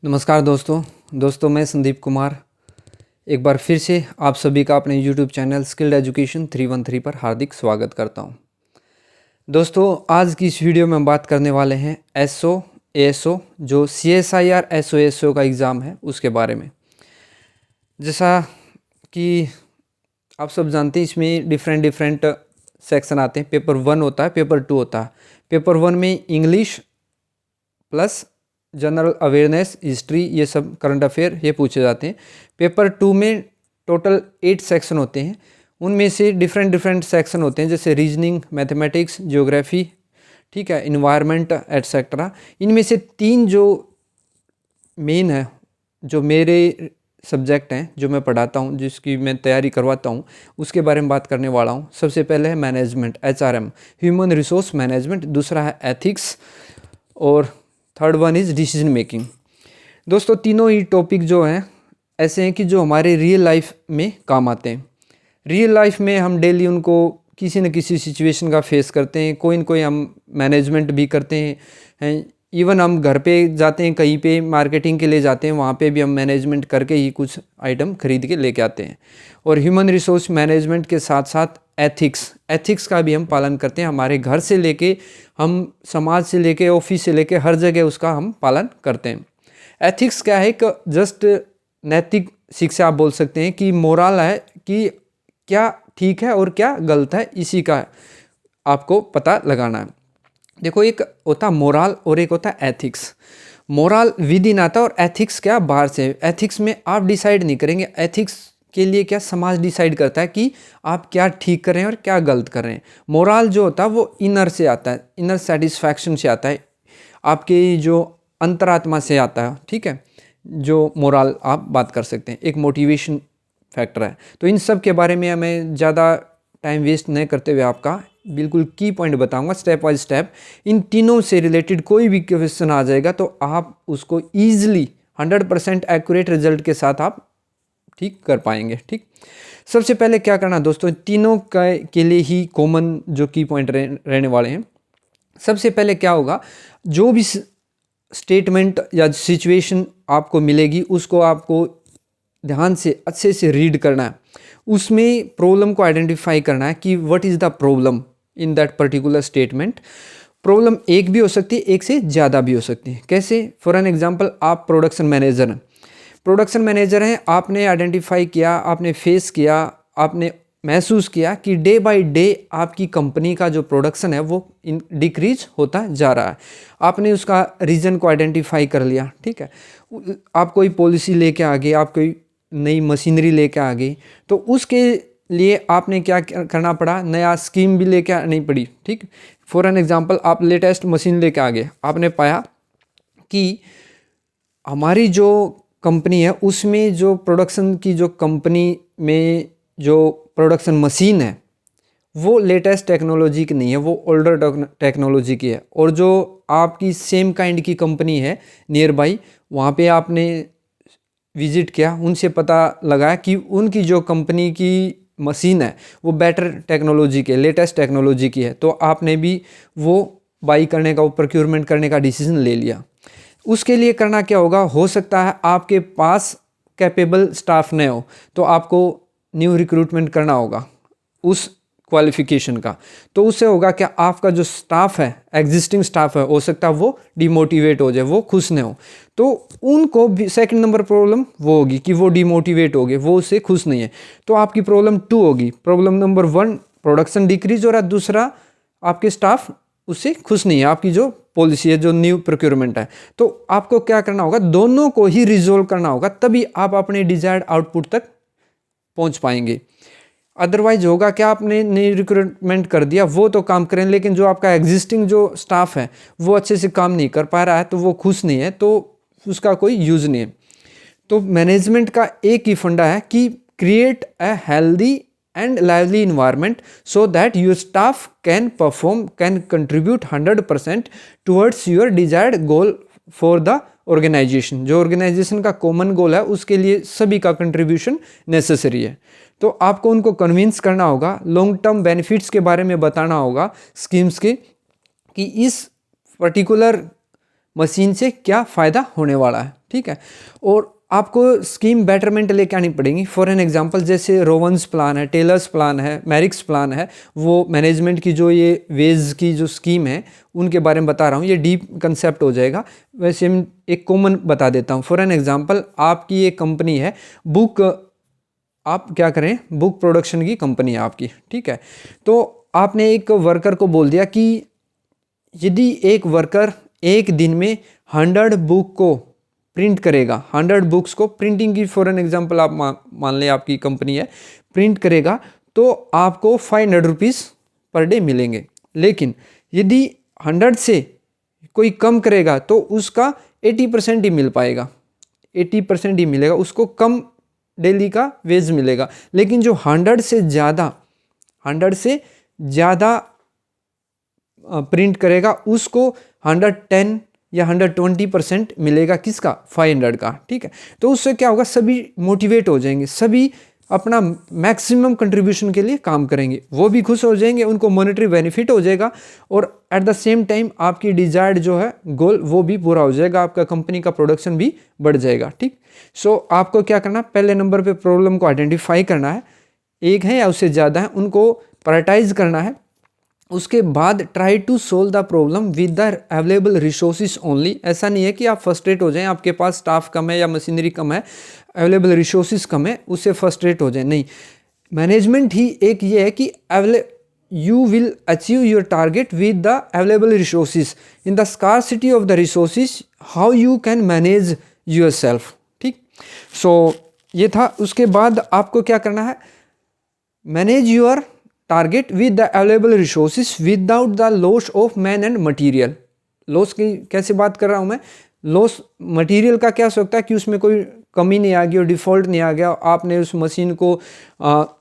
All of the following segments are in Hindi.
नमस्कार दोस्तों मैं संदीप कुमार एक बार फिर से आप सभी का अपने YouTube चैनल स्किल्ड एजुकेशन 313 पर हार्दिक स्वागत करता हूं। दोस्तों आज की इस वीडियो में हम बात करने वाले हैं एसओ एएसओ जो CSIR एसओ एएसओ का एग्ज़ाम है उसके बारे में। जैसा कि आप सब जानते हैं इसमें डिफरेंट सेक्शन आते हैं। पेपर 1 होता है, पेपर 2 होता है। पेपर 1 में English plus general awareness, history, ये सब करंट अफेयर ये पूछे जाते हैं। पेपर 2 में टोटल 8 सेक्शन होते हैं। उनमें से डिफरेंट सेक्शन होते हैं जैसे रीजनिंग, मैथमेटिक्स, ज्योग्राफी, ठीक है, इन्वायरमेंट एटसेट्रा। इनमें से 3 जो मेन है, जो मेरे सब्जेक्ट हैं, जो मैं पढ़ाता हूँ, जिसकी मैं तैयारी करवाता हूँ, उसके बारे में बात करने वाला हूँ। सबसे पहले है management, HRM, human resource management. दूसरा है एथिक्स और third one is decision making. दोस्तों तीनों ही टॉपिक जो हैं ऐसे हैं कि जो हमारे रियल लाइफ में काम आते हैं। रियल लाइफ में हम डेली उनको किसी न किसी सिचुएशन का फेस करते हैं। कोई न कोई हम मैनेजमेंट भी करते हैं। इवन हम घर पे जाते हैं, कहीं पे मार्केटिंग के लिए जाते हैं, वहाँ पे भी हम मैनेजमेंट करके ही कुछ आइटम खरीद के लेके आते हैं। और ह्यूमन रिसोर्स मैनेजमेंट के साथ साथ एथिक्स का भी हम पालन करते हैं। हमारे घर से लेके, हम समाज से लेके, ऑफिस से लेके, हर जगह उसका हम पालन करते हैं। एथिक्स क्या है? एक जस्ट नैतिक शिक्षा आप बोल सकते हैं कि मोरल है कि क्या ठीक है और क्या गलत है, इसी का आपको पता लगाना है। देखो, एक होता है मोरल और एक होता है एथिक्स। मोरल विद इन आता है और एथिक्स क्या बाहर से। एथिक्स में आप डिसाइड नहीं करेंगे, एथिक्स के लिए क्या समाज डिसाइड करता है कि आप क्या ठीक कर रहे हैं और क्या गलत कर रहे हैं। मोरल जो होता है वो इनर से आता है, इनर सेटिस्फैक्शन से आता है, आपके जो अंतरात्मा से आता है, ठीक है। जो मोरल आप बात कर सकते हैं, एक मोटिवेशन फैक्टर है। तो इन सब के बारे में मैं ज़्यादा टाइम वेस्ट नहीं करते हुए आपका बिल्कुल की पॉइंट बताऊंगा स्टेप बाय स्टेप। इन तीनों से रिलेटेड कोई भी क्वेश्चन आ जाएगा तो आप उसको ईजिली 100% एक्यूरेट रिजल्ट के साथ आप ठीक कर पाएंगे। ठीक, सबसे पहले क्या करना दोस्तों, तीनों के लिए ही कॉमन जो की पॉइंट रहने वाले हैं। सबसे पहले क्या होगा, जो भी स्टेटमेंट या सिचुएशन आपको मिलेगी उसको आपको ध्यान से अच्छे से रीड करना है। उसमें प्रॉब्लम को आइडेंटिफाई करना है कि what is the problem in that particular statement. Problem एक भी हो सकती है, एक से ज़्यादा भी हो सकती है। कैसे? फॉर एन एग्जांपल, आप प्रोडक्शन मैनेजर हैं, आपने आइडेंटिफाई किया, आपने फेस किया, आपने महसूस किया कि डे बाय डे आपकी कंपनी का जो प्रोडक्शन है वो डिक्रीज होता जा रहा है। आपने उसका रीज़न को आइडेंटिफाई कर लिया, ठीक है। आप कोई पॉलिसी लेके आ गए, आप कोई नई मशीनरी लेके आ गई, तो उसके लिए आपने क्या करना पड़ा, नया स्कीम भी लेके आनी पड़ी, ठीक। फॉर एन एग्जांपल, आप लेटेस्ट मशीन लेके आ गए, आपने पाया कि हमारी जो कंपनी है उसमें जो प्रोडक्शन की जो कंपनी में जो प्रोडक्शन मशीन है वो लेटेस्ट टेक्नोलॉजी की नहीं है, वो ओल्डर टेक्नोलॉजी की है। और जो आपकी सेम काइंड की कंपनी है नियर बाई, वहाँ पे आपने विजिट किया, उनसे पता लगा कि उनकी जो कंपनी की मशीन है वो बेटर टेक्नोलॉजी की है, लेटेस्ट टेक्नोलॉजी की है। तो आपने भी वो बाई करने का, वो प्रोक्योरमेंट करने का डिसीजन ले लिया। उसके लिए करना क्या होगा, हो सकता है आपके पास कैपेबल स्टाफ नहीं हो, तो आपको न्यू रिक्रूटमेंट करना होगा उस क्वालिफिकेशन का। तो उससे होगा क्या, आपका जो स्टाफ है, एग्जिस्टिंग स्टाफ है, हो सकता है वो डिमोटिवेट हो जाए, वो खुश नहीं हो। तो उनको भी सेकंड नंबर प्रॉब्लम वो होगी कि वो डिमोटिवेट हो गए, वो उससे खुश नहीं है। तो आपकी प्रॉब्लम 2 होगी। प्रॉब्लम नंबर 1 प्रोडक्शन डिक्रीज हो रहा है, दूसरा आपके स्टाफ उससे खुश नहीं है, आपकी जो पॉलिसी है, जो न्यू प्रोक्योरमेंट है। तो आपको क्या करना होगा, दोनों को ही रिजोल्व करना होगा, तभी आप अपने डिजायर्ड आउटपुट तक पहुंच पाएंगे। अदरवाइज होगा क्या, आपने नई रिक्रूटमेंट कर दिया, वो तो काम करें, लेकिन जो आपका एग्जिस्टिंग जो स्टाफ है वो अच्छे से काम नहीं कर पा रहा है, तो वो खुश नहीं है, तो उसका कोई यूज़ नहीं है। तो मैनेजमेंट का एक ही फंडा है कि create a healthy and lively environment so that your staff can contribute 100% towards your desired goal for the organization। जो ऑर्गेनाइजेशन का कॉमन गोल है उसके लिए सभी का कंट्रीब्यूशन नेसेसरी है। तो आपको उनको कन्विंस करना होगा, लॉन्ग टर्म बेनिफिट्स के बारे में बताना होगा स्कीम्स के, कि इस पर्टिकुलर मशीन से क्या फ़ायदा होने वाला है, ठीक है। और आपको स्कीम बेटरमेंट लेके आनी पड़ेगी। फॉर एन एग्जांपल जैसे रोवन्स प्लान है, टेलर्स प्लान है, मैरिक्स प्लान है, वो मैनेजमेंट की जो ये वेज की जो स्कीम है उनके बारे में बता रहा हूँ। ये डीप कंसेप्ट हो जाएगा, वैसे हम एक कॉमन बता देता हूँ। फॉर एन एग्जांपल आपकी एक कंपनी है बुक, आप क्या करें, बुक प्रोडक्शन की कंपनी है आपकी, ठीक है। तो आपने एक वर्कर को बोल दिया कि यदि एक वर्कर एक दिन में 100 बुक को प्रिंट करेगा, 100 बुक्स को प्रिंटिंग की फॉर एन एग्जाम्पल आप मान लें आपकी कंपनी है, प्रिंट करेगा तो आपको 500 रुपीज़ पर डे मिलेंगे। लेकिन यदि 100 से कोई कम करेगा तो उसका 80% ही मिल पाएगा, 80% ही मिलेगा, उसको कम डेली का वेज मिलेगा। लेकिन जो 100 से ज़्यादा प्रिंट करेगा उसको 110 या 120% मिलेगा, किसका, 500 का, ठीक है। तो उससे क्या होगा, सभी मोटिवेट हो जाएंगे, सभी अपना मैक्सिमम कंट्रीब्यूशन के लिए काम करेंगे, वो भी खुश हो जाएंगे, उनको मॉनेटरी बेनिफिट हो जाएगा और एट द सेम टाइम आपकी डिजायर्ड जो है गोल वो भी पूरा हो जाएगा, आपका कंपनी का प्रोडक्शन भी बढ़ जाएगा, ठीक। सो आपको क्या करना, पहले नंबर पे प्रॉब्लम को आइडेंटिफाई करना है, एक है या उससे ज़्यादा है उनको प्रायोरिटाइज करना है। उसके बाद try to solve the problem with the available resources only. ऐसा नहीं है कि आप फर्स्ट्रेट हो जाएं, आपके पास स्टाफ कम है या मशीनरी कम है, अवेलेबल रिसोर्सेज कम है, उससे फर्स्ट्रेट हो जाए, नहीं। मैनेजमेंट ही एक ये है कि you will achieve your target with the available resources. In the scarcity of the resources, how you can manage yourself, ठीक। सो ये था। उसके बाद आपको क्या करना है, manage your target with the available resources without the loss of man and material. Loss की कैसे बात कर रहा हूँ मैं, लॉस मटेरियल का क्या हो सकता है कि उसमें कोई कमी नहीं आ गई और डिफ़ॉल्ट नहीं आ गया, आपने उस मशीन को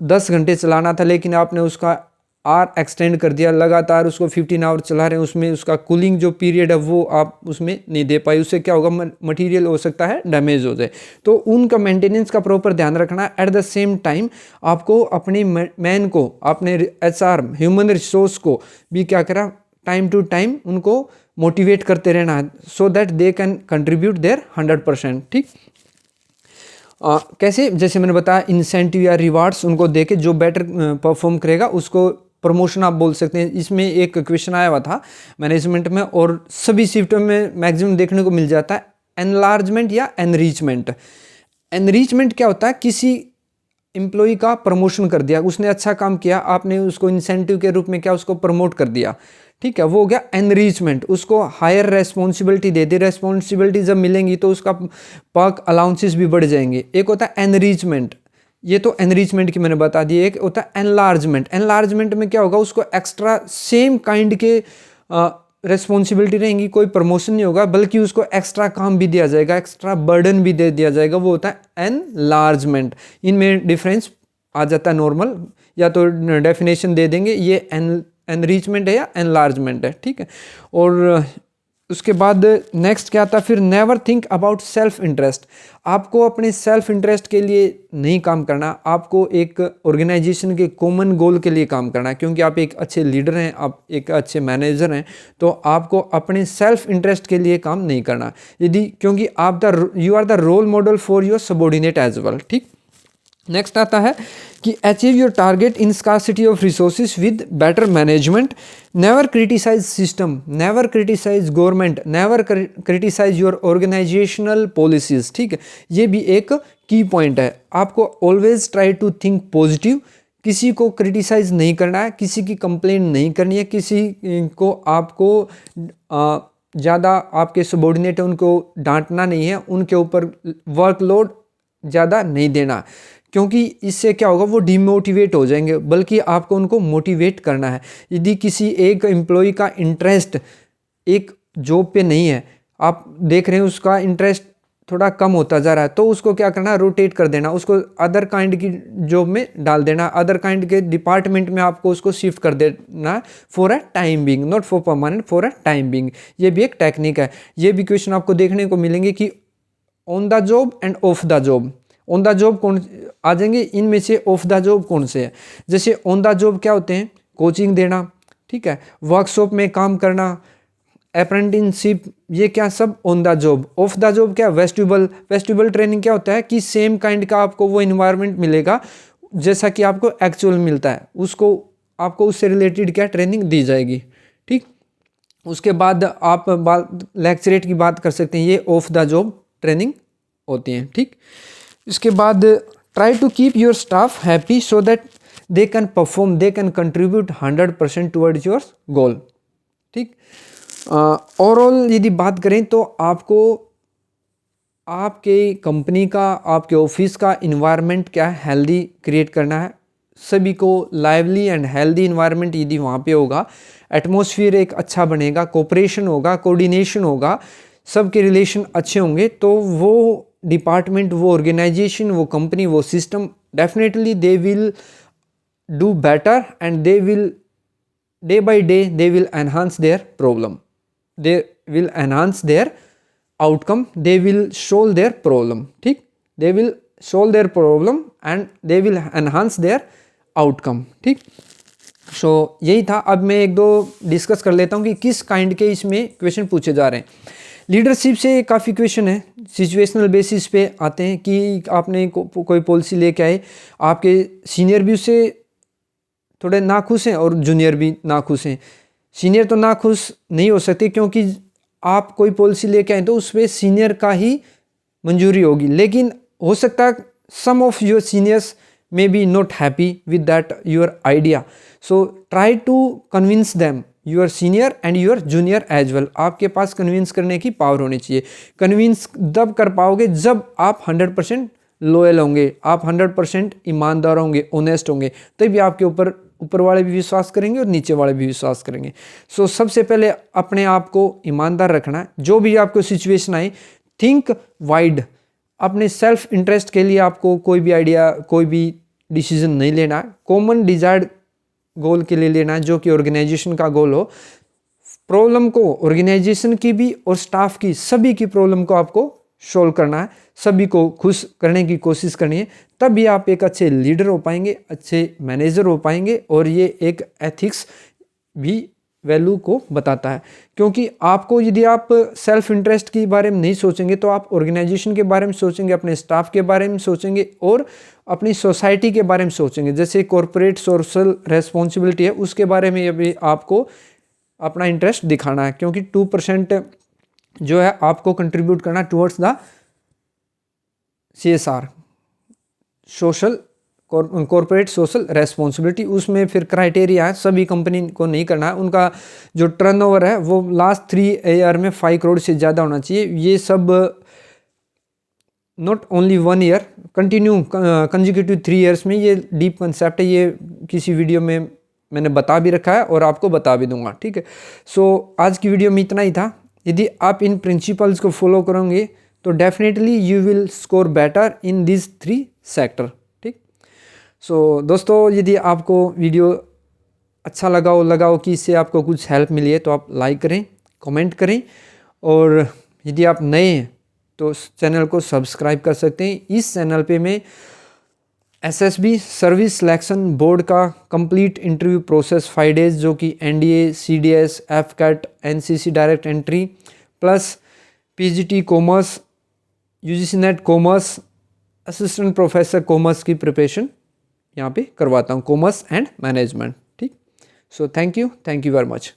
10 घंटे चलाना था लेकिन आपने उसका आर एक्सटेंड कर दिया, लगातार उसको 15 आवर चला रहे हैं, उसमें उसका कूलिंग जो पीरियड है वो आप उसमें नहीं दे पाई, उससे क्या होगा, मटेरियल हो सकता है डैमेज हो जाए। तो उनका मेंटेनेंस का प्रॉपर ध्यान रखना है। एट द सेम टाइम आपको अपनी मैन को, अपने HR ह्यूमन रिसोर्स को भी क्या करा, टाइम टू टाइम उनको मोटिवेट करते रहना है, so that they can contribute their 100%, ठीक। कैसे, जैसे मैंने बताया, इंसेंटिव या रिवार्ड्स उनको देके जो बेटर परफॉर्म करेगा उसको प्रमोशन आप बोल सकते हैं। इसमें एक क्वेश्चन आया हुआ था मैनेजमेंट में और सभी शिफ्टों में मैक्सिमम देखने को मिल जाता है, एनलार्जमेंट या एनरिचमेंट। एनरिचमेंट क्या होता है, किसी एम्प्लॉय का प्रमोशन कर दिया, उसने अच्छा काम किया, आपने उसको इंसेंटिव के रूप में क्या उसको प्रमोट कर दिया, ठीक है, वो हो गया एनरिचमेंट। उसको हायर रेस्पॉन्सिबिलिटी दे दी, रेस्पॉन्सिबिलिटी जब मिलेंगी तो उसका पर्क अलाउंसेस भी बढ़ जाएंगे। एक होता है एनरिचमेंट, ये तो एनरिचमेंट की मैंने बता दी। एक होता है एनलार्जमेंट। एनलार्जमेंट में क्या होगा, उसको एक्स्ट्रा सेम काइंड के रेस्पॉन्सिबिलिटी रहेंगी, कोई प्रमोशन नहीं होगा बल्कि उसको एक्स्ट्रा काम भी दिया जाएगा, एक्स्ट्रा बर्डन भी दे दिया जाएगा, वो होता है एनलार्जमेंट। इनमें डिफरेंस आ जाता है नॉर्मल, या तो डेफिनेशन दे देंगे, ये एनरिचमेंट है या एनलार्जमेंट है, ठीक है। और उसके बाद नेक्स्ट क्या आता है फिर, never think about self interest. आपको अपने सेल्फ इंटरेस्ट के लिए नहीं काम करना, आपको एक ऑर्गेनाइजेशन के कॉमन गोल के लिए काम करना है, क्योंकि आप एक अच्छे लीडर हैं, आप एक अच्छे मैनेजर हैं, तो आपको अपने सेल्फ इंटरेस्ट के लिए काम नहीं करना, यदि क्योंकि आप you are the role model for your subordinate as well, ठीक। नेक्स्ट आता है कि achieve your target in scarcity of resources with better management. Never criticise system, never criticise government, never criticise your organisational policies, ठीक है। ये भी एक की पॉइंट है, आपको always try to think positive, किसी को क्रिटिसाइज नहीं करना है, किसी की कंप्लेंट नहीं करनी है, किसी को आपको ज़्यादा आपके सबॉर्डिनेट है उनको डांटना नहीं है, उनके ऊपर वर्कलोड ज़्यादा नहीं देना, क्योंकि इससे क्या होगा, वो डिमोटिवेट हो जाएंगे, बल्कि आपको उनको मोटिवेट करना है। यदि किसी एक एम्प्लॉय का इंटरेस्ट एक जॉब पे नहीं है, आप देख रहे हैं उसका इंटरेस्ट थोड़ा कम होता जा रहा है, तो उसको क्या करना है, रोटेट कर देना, उसको अदर काइंड की जॉब में डाल देना, अदर काइंड के डिपार्टमेंट में आपको उसको शिफ्ट कर देना for a time being, not for permanent, for a time being. ये भी एक टेक्निक है। ये भी क्वेश्चन आपको देखने को मिलेंगे कि on the job end of the job. On the job कौन आ जाएंगे, इनमें से ऑफ द जॉब कौन से है। जैसे ऑन द जॉब क्या होते हैं, कोचिंग देना, ठीक है, वर्कशॉप में काम करना, अप्रेंटिसशिप, ये क्या सब on the job. Of the job क्या, वेस्टिबल ट्रेनिंग क्या होता है कि सेम काइंड का आपको वो इन्वायरमेंट मिलेगा जैसा कि आपको एक्चुअल मिलता है, उसको आपको उससे रिलेटेड क्या ट्रेनिंग दी जाएगी, ठीक। उसके बाद आप लेक्चरेट की बात कर सकते हैं, ये ऑफ द जॉब ट्रेनिंग होती हैं, ठीक। इसके बाद try to keep your staff happy so that they can perform, they can contribute 100% towards your goal, ठीक। ओवरऑल यदि बात करें तो आपको आपके कंपनी का, आपके ऑफिस का इन्वायरमेंट क्या हेल्दी क्रिएट करना है। सभी को लाइवली एंड हेल्दी इन्वायरमेंट यदि वहाँ पे होगा, एटमॉस्फेयर एक अच्छा बनेगा, कोऑपरेशन होगा, कोऑर्डिनेशन होगा, सबके रिलेशन अच्छे होंगे, तो वो डिपार्टमेंट, वो ऑर्गेनाइजेशन, वो कंपनी, वो system definitely they will do better and they will day by day they will enhance their problem, they will enhance there outcome, they will solve their problem, ठीक। they will solve their problem and they will enhance their outcome, ठीक। सो यही था। अब मैं एक दो डिस्कस कर लेता हूँ कि किस काइंड के इसमें क्वेश्चन पूछे जा रहे हैं। लीडरशिप से काफ़ी क्वेश्चन है, सिचुएशनल बेसिस पे आते हैं कि आपने कोई पॉलिसी लेके आए, आपके सीनियर भी उससे थोड़े नाखुश हैं और जूनियर भी नाखुश हैं। सीनियर तो नाखुश नहीं हो सकते क्योंकि आप कोई पॉलिसी लेके आए तो उस पर सीनियर का ही मंजूरी होगी, लेकिन हो सकता है some of your seniors may be not happy with that your idea, so try to convince them, your senior and your junior as well. आपके पास कन्विंस करने की पावर होनी चाहिए। कन्विंस तब कर पाओगे जब आप 100% लॉयल होंगे, आप 100% ईमानदार होंगे, ऑनेस्ट होंगे, तभी आपके ऊपर वाले भी विश्वास करेंगे और नीचे वाले भी विश्वास करेंगे। सो सबसे पहले अपने आप को ईमानदार रखना है। जो भी आपको सिचुएशन आए, थिंक वाइड। अपने सेल्फ इंटरेस्ट के लिए आपको कोई भी आइडिया, कोई भी डिसीजन नहीं लेना है। कॉमन डिजायर्ड गोल के लिए लेना है, जो कि ऑर्गेनाइजेशन का गोल हो। प्रॉब्लम को ऑर्गेनाइजेशन की भी और स्टाफ की, सभी की प्रॉब्लम को आपको सोल्व करना है, सभी को खुश करने की कोशिश करनी है, तब भी आप एक अच्छे लीडर हो पाएंगे, अच्छे मैनेजर हो पाएंगे। और ये एक एथिक्स भी वैल्यू को बताता है, क्योंकि आपको यदि आप सेल्फ इंटरेस्ट के बारे में नहीं सोचेंगे तो आप ऑर्गेनाइजेशन के बारे में सोचेंगे, अपने स्टाफ के बारे में सोचेंगे और अपनी सोसाइटी के बारे में सोचेंगे। जैसे कॉरपोरेट सोशल रेस्पॉन्सिबिलिटी है, उसके बारे में अभी आपको अपना इंटरेस्ट दिखाना है, क्योंकि 2% जो है आपको कंट्रीब्यूट करना towards the CSR, social corporate social responsibility. उसमें फिर क्राइटेरिया है, सभी कंपनी को नहीं करना है। उनका जो टर्नओवर है वो लास्ट 3 ईयर में 5 करोड़ से ज़्यादा होना चाहिए। ये सब not only 1 year, continue consecutive 3 years में। ये डीप कंसेप्ट है, ये किसी वीडियो में मैंने बता भी रखा है और आपको बता भी दूंगा, ठीक है। सो आज की वीडियो में इतना ही था। यदि आप इन प्रिंसिपल्स को फॉलो करोगे तो definitely you will score better in this 3 sector, ठीक। सो दोस्तों, यदि आपको वीडियो अच्छा लगा हो कि इससे आपको कुछ हेल्प मिली है तो आप लाइक करें, कमेंट करें, और यदि आप नए हैं तो इस चैनल को सब्सक्राइब कर सकते हैं। इस चैनल पे मैं SSB सर्विस सिलेक्शन बोर्ड का कंप्लीट इंटरव्यू प्रोसेस 5 डेज, जो कि NDA, CDS, FCAT, NCC direct entry plus PGT commerce, UGC net commerce, assistant professor commerce की प्रिपरेशन यहाँ पे करवाता हूँ, कॉमर्स एंड मैनेजमेंट, ठीक। So thank you very much.